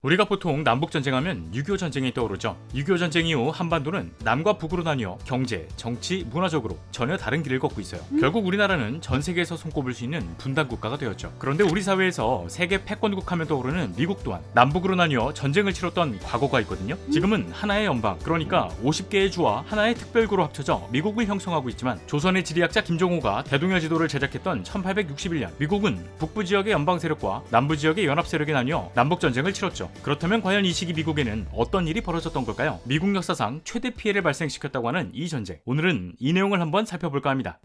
우리가 보통 남북전쟁하면 6.25 전쟁이 떠오르죠. 6.25 전쟁 이후 한반도는 남과 북으로 나뉘어 경제, 정치, 문화적으로 전혀 다른 길을 걷고 있어요. 결국 우리나라는 전 세계에서 손꼽을 수 있는 분단 국가가 되었죠. 그런데 우리 사회에서 세계 패권국 하면 떠오르는 미국 또한 남북으로 나뉘어 전쟁을 치렀던 과거가 있거든요. 지금은 하나의 연방, 그러니까 50개의 주와 하나의 특별구로 합쳐져 미국을 형성하고 있지만 조선의 지리학자 김종호가 대동여 지도를 제작했던 1861년 미국은 북부 지역의 연방 세력과 남부 지역의 연합 세력이 나뉘어 남북전쟁을 치렀죠. 그렇다면 과연 이 시기 미국에는 어떤 일이 벌어졌던 걸까요? 미국 역사상 최대 피해를 발생시켰다고 하는 이 전쟁. 오늘은 이 내용을 한번 살펴볼까 합니다.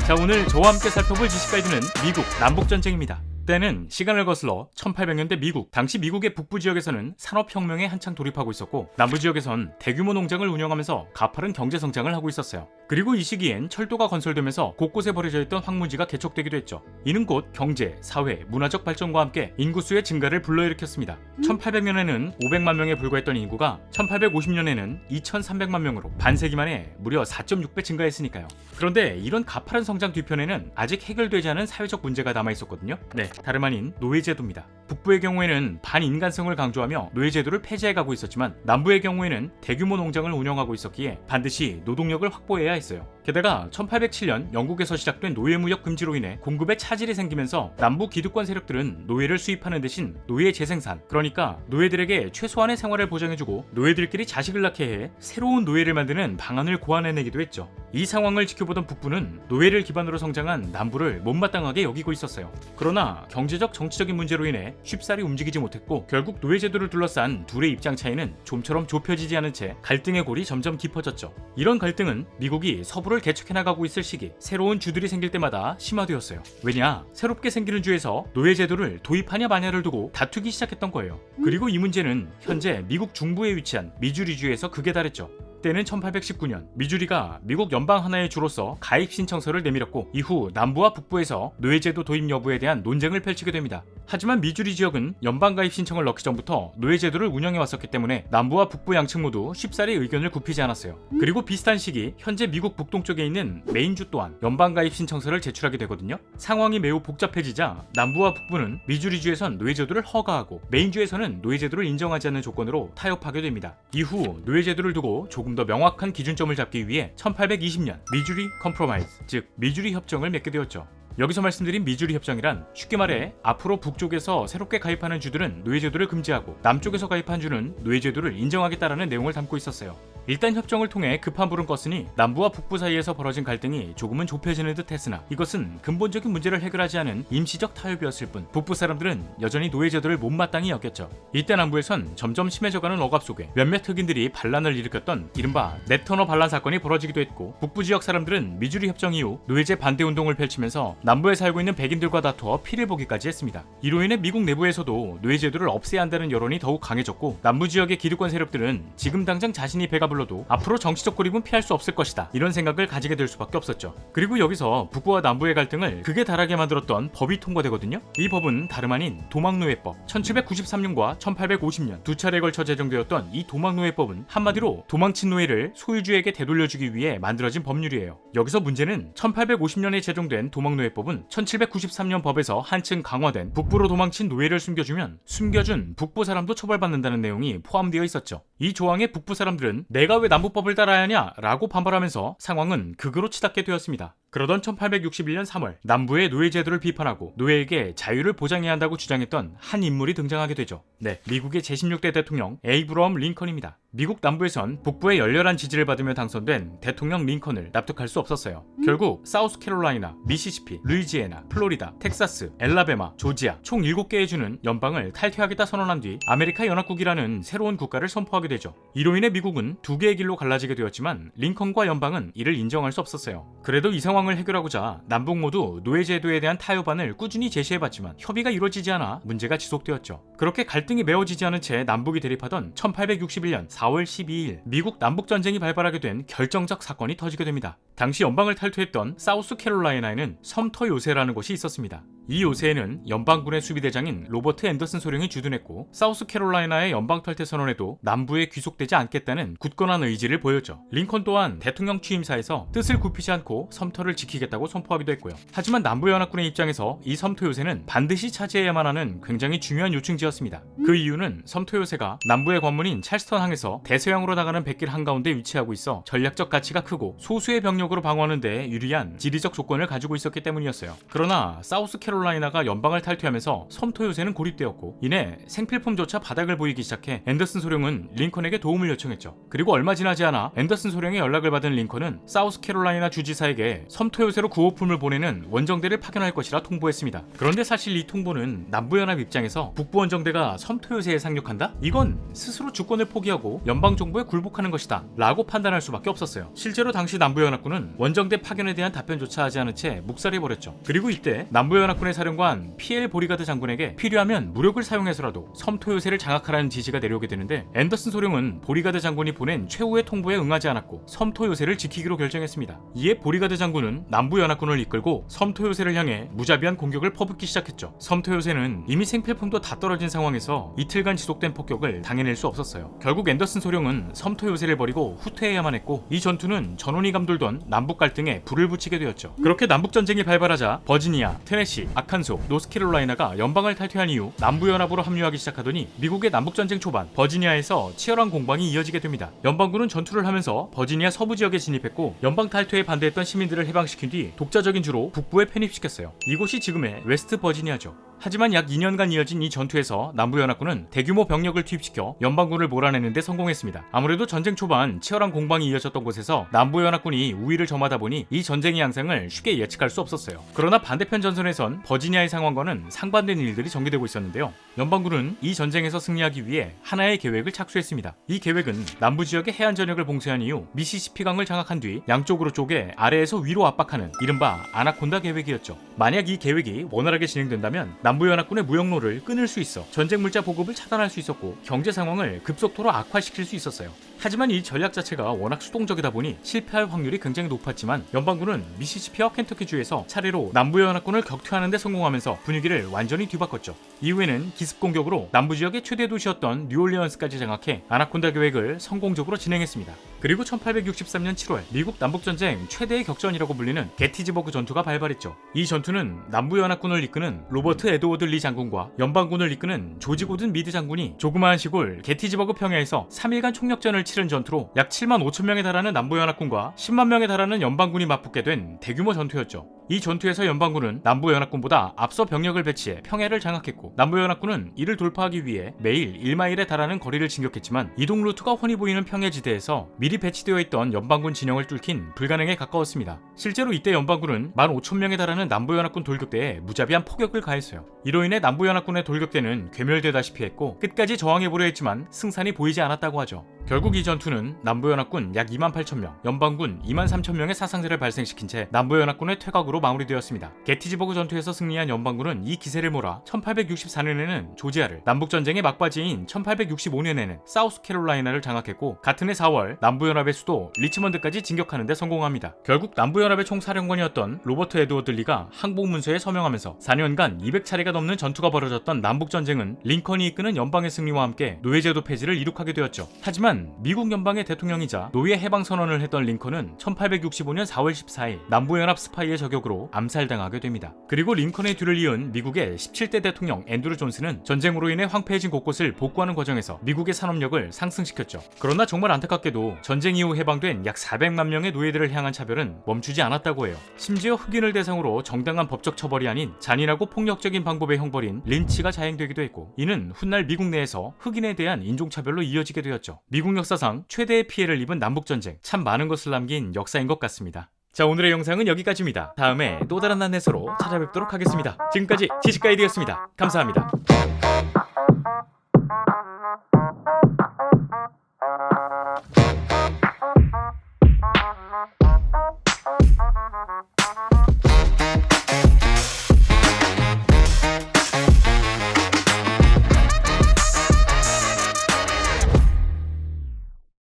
자, 오늘 저와 함께 살펴볼 지식 가이드는 미국 남북전쟁입니다. 때는 시간을 거슬러 1800년대 미국, 당시 미국의 북부 지역에서는 산업혁명에 한창 돌입하고 있었고 남부 지역에선 대규모 농장을 운영하면서 가파른 경제 성장을 하고 있었어요. 그리고 이 시기엔 철도가 건설되면서 곳곳에 버려져 있던 황무지가 개척되기도 했죠. 이는 곧 경제, 사회, 문화적 발전과 함께 인구수의 증가를 불러일으켰습니다. 1800년에는 500만 명에 불과했던 인구가 1850년에는 2300만 명으로 반세기 만에 무려 4.6배 증가했으니까요. 그런데 이런 가파른 성장 뒤편에는 아직 해결되지 않은 사회적 문제가 남아있었거든요. 네, 다름 아닌 노예제도입니다. 북부의 경우에는 반인간성을 강조하며 노예제도를 폐지해가고 있었지만 남부의 경우에는 대규모 농장을 운영하고 있었기에 반드시 노동력을 확보해야 했어요. 게다가 1807년 영국에서 시작된 노예무역 금지로 인해 공급에 차질이 생기면서 남부 기득권 세력들은 노예를 수입하는 대신 노예 재생산, 그러니까 노예들에게 최소한의 생활을 보장해주고 노예들끼리 자식을 낳게 해 새로운 노예를 만드는 방안을 고안해내기도 했죠. 이 상황을 지켜보던 북부는 노예를 기반으로 성장한 남부를 못마땅하게 여기고 있었어요. 그러나 경제적 정치적인 문제로 인해 쉽사리 움직이지 못했고 결국 노예제도를 둘러싼 둘의 입장 차이는 좀처럼 좁혀지지 않은 채 갈등의 골이 점점 깊어졌죠. 이런 갈등은 미국이 서부를 개척해 나가고 있을 시기 새로운 주들이 생길 때마다 심화되었어요. 왜냐? 새롭게 생기는 주에서 노예제도를 도입하냐 마냐를 두고 다투기 시작했던 거예요. 그리고 이 문제는 현재 미국 중부에 위치한 미주리주에서 극에 달했죠. 때는 1819년 미주리가 미국 연방 하나의 주로서 가입 신청서를 내밀었고 이후 남부와 북부에서 노예제도 도입 여부에 대한 논쟁을 펼치게 됩니다. 하지만 미주리 지역은 연방 가입 신청을 넣기 전부터 노예제도를 운영해 왔었기 때문에 남부와 북부 양측 모두 쉽사리 의견을 굽히지 않았어요. 그리고 비슷한 시기 현재 미국 북동쪽에 있는 메인주 또한 연방 가입 신청서를 제출하게 되거든요. 상황이 매우 복잡해지자 남부와 북부는 미주리주에선 노예제도를 허가하고 메인주에서는 노예제도를 인정하지 않는 조건으로 타협하게 됩니다. 이후 노예제도를 두고 조금 더 명확한 기준점을 잡기 위해 1820년 미주리 컴프로마이즈, 즉 미주리 협정을 맺게 되었죠. 여기서 말씀드린 미주리 협정이란 쉽게 말해 앞으로 북쪽에서 새롭게 가입하는 주들은 노예제도를 금지하고 남쪽에서 가입한 주는 노예제도를 인정하겠다라는 내용을 담고 있었어요. 일단 협정을 통해 급한 불은 껐으니 남부와 북부 사이에서 벌어진 갈등이 조금은 좁혀지는 듯 했으나 이것은 근본적인 문제를 해결하지 않은 임시적 타협이었을 뿐 북부 사람들은 여전히 노예제도를 못마땅히 여겼죠. 이때 남부에선 점점 심해져가는 억압 속에 몇몇 흑인들이 반란을 일으켰던 이른바 넷터너 반란 사건이 벌어지기도 했고 북부 지역 사람들은 미주리 협정 이후 노예제 반대 운동을 펼치면서 남부에 살고 있는 백인들과 다투어 피를 보기까지 했습니다. 이로 인해 미국 내부에서도 노예제도를 없애야 한다는 여론이 더욱 강해졌고 남부 지역의 기득권 세력들은 지금 당장 자신이 배가 불러도 앞으로 정치적 고립은 피할 수 없을 것이다, 이런 생각을 가지게 될 수밖에 없었죠. 그리고 여기서 북부와 남부의 갈등을 극에 달하게 만들었던 법이 통과되거든요. 이 법은 다름 아닌 도망노예법. 1793년과 1850년 두 차례에 걸쳐 제정되었던 이 도망노예법은 한마디로 도망친 노예를 소유주에게 되돌려주기 위해 만들어진 법률이에요. 여기서 문제는 1850년에 제정된 도망노예법은 1793년 법에서 한층 강화된 북부로 도망친 노예를 숨겨주면 숨겨준 북부 사람도 처벌받는다는 내용이 포함되어 있었죠. 이 조항에 북부 사람들은 내가 왜 남부법을 따라야 하냐 라고 반발하면서 상황은 극으로 치닫게 되었습니다. 그러던 1861년 3월 남부의 노예제도를 비판하고 노예에게 자유를 보장해야 한다고 주장했던 한 인물이 등장하게 되죠. 네, 미국의 제16대 대통령 에이브러엄 링컨입니다. 미국 남부에선 북부의 열렬한 지지를 받으며 당선된 대통령 링컨을 납득할 수 없었어요. 결국 사우스캐롤라이나, 미시시피, 루이지애나, 플로리다, 텍사스, 엘라베마, 조지아 총 7개의 주는 연방을 탈퇴하겠다 선언한 뒤 아메리카 연합국이라는 새로운 국가를 선포하게 되죠. 이로 인해 미국은 두 개의 길로 갈라지게 되었지만 링컨과 연방은 이를 인정할 수 없었어요. 그래도 이 상황을 해결하고자 남북 모두 노예제도에 대한 타협안을 꾸준히 제시해봤지만 협의가 이루어지지 않아 문제가 지속되었죠. 그렇게 갈등이 메워지지 않은 채 남북이 대립하던 1861년 4월 12일 미국 남북전쟁이 발발하게 된 결정적 사건이 터지게 됩니다. 당시 연방을 탈퇴했던 사우스캐롤라이나에는 섬터 요새라는 곳이 있었습니다. 이 요새에는 연방군의 수비대장인 로버트 앤더슨 소령이 주둔했고 사우스캐롤라이나의 연방 탈퇴 선언에도 남부에 귀속되지 않겠다는 굳건한 의지를 보였죠. 링컨 또한 대통령 취임사에서 뜻을 굽히지 않고 섬터를 지키겠다고 선포하기도 했고요. 하지만 남부연합군의 입장에서 이 섬터 요새는 반드시 차지해야만 하는 굉장히 중요한 요충지였습니다. 그 이유는 섬터 요새가 남부의 관문인 찰스턴항에서 대서양으로 나가는 백길 한가운데 위치하고 있어 전략적 가치가 크고 소수의 병력으로 방어하는 데 유리한 지리적 조건을 가지고 있었기 때문이었어요. 그러나 사우스캐롤라이나가 연방을 탈퇴하면서 섬터 요새는 고립되었고 이내 생필품조차 바닥을 보이기 시작해 앤더슨 소령은 링컨에게 도움을 요청했죠. 그리고 얼마 지나지 않아 앤더슨 소령의 연락을 받은 링컨은 사우스캐롤라이나 주지사에게 섬터 요새로 구호품을 보내는 원정대를 파견할 것이라 통보했습니다. 그런데 사실 이 통보는 남부연합 입장에서 북부 원정대가 섬터 요새에 상륙한다? 이건 스스로 주권을 포기하고 연방정부에 굴복하는 것이다 라고 판단할 수밖에 없었어요. 실제로 당시 남부연합군은 원정대 파견에 대한 답변조차 하지 않은 채 묵살해버렸죠. 그리고 이때 남부연합군의 사령관 피엘 보리가드 장군에게 필요하면 무력을 사용해서라도 섬터 요새를 장악하라는 지시가 내려오게 되는데 앤더슨 소령은 보리가드 장군이 보낸 최후의 통보에 응하지 않았고 섬터 요새를 지키기로 결정했습니다. 이에 보리가드 장군은 남부연합군을 이끌고 섬터 요새를 향해 무자비한 공격을 퍼붓기 시작했죠. 섬터 요새는 이미 생필품도 다 떨어진 상황에서 이틀간 지속된 폭격을 당해낼 수 없었어요. 결국 앤더슨 소령은 섬터 요새를 버리고 후퇴해야만 했고 이 전투는 전원이 감돌던 남북 갈등에 불을 붙이게 되었죠. 그렇게 남북 전쟁이 발발하자 버지니아, 테네시, 아칸소, 노스캐롤라이나가 연방을 탈퇴한 이후 남부연합으로 합류하기 시작하더니 미국의 남북전쟁 초반 버지니아에서 치열한 공방이 이어지게 됩니다. 연방군은 전투를 하면서 버지니아 서부 지역에 진입했고 연방 탈퇴에 반대했던 시민들을 해방시킨 뒤 독자적인 주로 북부에 편입시켰어요. 이곳이 지금의 웨스트 버지니아죠. 하지만 약 2년간 이어진 이 전투에서 남부연합군은 대규모 병력을 투입시켜 연방군을 몰아내는 데 성공했습니다. 아무래도 전쟁 초반 치열한 공방이 이어졌던 곳에서 남부연합군이 우위를 점하다 보니 이 전쟁의 양상을 쉽게 예측할 수 없었어요. 그러나 반대편 전선에선 버지니아의 상황과는 상반된 일들이 전개되고 있었는데요. 연방군은 이 전쟁에서 승리하기 위해 하나의 계획을 착수했습니다. 이 계획은 남부 지역의 해안 전역을 봉쇄한 이후 미시시피강을 장악한 뒤 양쪽으로 쪼개 아래에서 위로 압박하는 이른바 아나콘다 계획이었죠. 만약 이 계획이 원활하게 진행된다면 남부연합군의 무역로를 끊을 수 있어 전쟁 물자 보급을 차단할 수 있었고 경제 상황을 급속도로 악화시킬 수 있었어요. 하지만 이 전략 자체가 워낙 수동적이다 보니 실패할 확률이 굉장히 높았지만 연방군은 미시시피와 켄터키주에서 차례로 남부연합군을 격퇴하는 데 성공하면서 분위기를 완전히 뒤바꿨죠. 이후에는 기습 공격으로 남부 지역의 최대 도시였던 뉴올리언스까지 장악해 아나콘다 계획을 성공적으로 진행했습니다. 그리고 1863년 7월 미국 남북전쟁 최대의 격전이라고 불리는 게티즈버그 전투가 발발했죠. 이 전투는 남부연합군을 이끄는 로버트 에드워드 리 장군과 연방군을 이끄는 조지 고든 미드 장군이 조그마한 시골 게티즈버그 평야에서 3일간 총력전을 치른 전투로 약 7만 5천 명에 달하는 남부연합군과 10만 명에 달하는 연방군이 맞붙게 된 대규모 전투였죠. 이 전투에서 연방군은 남부연합군보다 앞서 병력을 배치해 평야를 장악했고 남부연합군은 이를 돌파하기 위해 매일 1마일에 달하는 거리를 진격했지만 이동 루트가 훤히 보이는 평야지대에서 미리 배치되어 있던 연방군 진영을 뚫긴 불가능에 가까웠습니다. 실제로 이때 연방군은 15,000명에 달하는 남부연합군 돌격대에 무자비한 폭격을 가했어요. 이로 인해 남부연합군의 돌격대는 괴멸되다시피 했고 끝까지 저항해보려 했지만 승산이 보이지 않았다고 하죠. 결국 이 전투는 남부연합군 약 28,000명, 연방군 23,000명의 사상자를 발생시킨 채 남부연합군의 퇴각으로 마무리되었습니다. 게티즈버그 전투에서 승리한 연방군은 이 기세를 몰아 1864년에는 조지아를, 남북전쟁의 막바지인 1865년에는 사우스캐롤라이나를 장악했고 같은 해 4월 남부연합의 수도 리치먼드까지 진격하는 데 성공합니다. 결국 남부연합의 총사령관이었던 로버트 에드워드 리가 항복문서에 서명하면서 4년간 200차례가 넘는 전투가 벌어졌던 남북전쟁은 링컨이 이끄는 연방의 승리와 함께 노예제도 폐지를 이룩하게 되었죠. 하지만 미국 연방의 대통령이자 노예 해방 선언을 했던 링컨은 1865년 4월 14일 남부연합 스파이의 저격으로 암살당하게 됩니다. 그리고 링컨의 뒤를 이은 미국의 17대 대통령 앤드루 존슨은 전쟁으로 인해 황폐해진 곳곳을 복구하는 과정에서 미국의 산업력을 상승시켰죠. 그러나 정말 안타깝게도 전쟁 이후 해방된 약 400만 명의 노예들을 향한 차별은 멈추지 않았다고 해요. 심지어 흑인을 대상으로 정당한 법적 처벌이 아닌 잔인하고 폭력적인 방법의 형벌인 린치가 자행되기도 했고 이는 훗날 미국 내에서 흑인에 대한 인종차별로 이어지게 되었죠. 미국 역사상 최대의 피해를 입은 남북전쟁, 참 많은 것을 남긴 역사인 것 같습니다. 자, 오늘의 영상은 여기까지입니다. 다음에 또 다른 안내서로 찾아뵙도록 하겠습니다. 지금까지 지식가이드였습니다. 감사합니다.